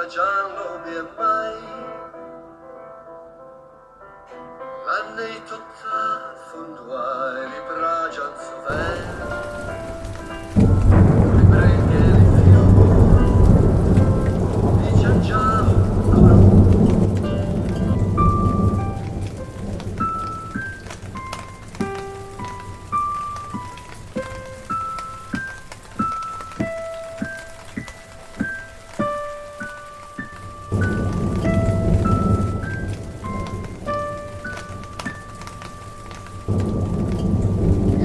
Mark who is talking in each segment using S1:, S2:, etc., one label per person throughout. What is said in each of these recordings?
S1: giallo mi mai l'annei tutta fonduai li bragian su ven li brenghe li fiori li giangiavo ancora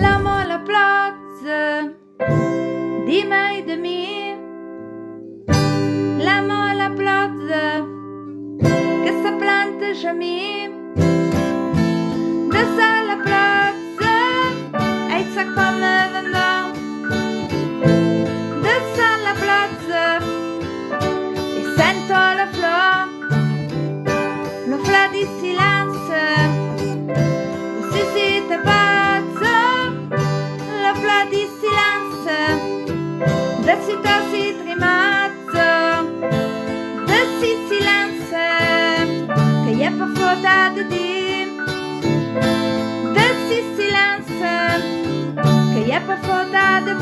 S2: L'amo la plazza di mai de mi, l'amo la plazza che sa planta jami, de sa la plazza e sa come vendò, de sa la plazza e sento la flor di silenzio, si te pazzo, la flor di silenzio, da si trimazzo, da si silenzio, che è per foda di, da si silenzio, che è per foda di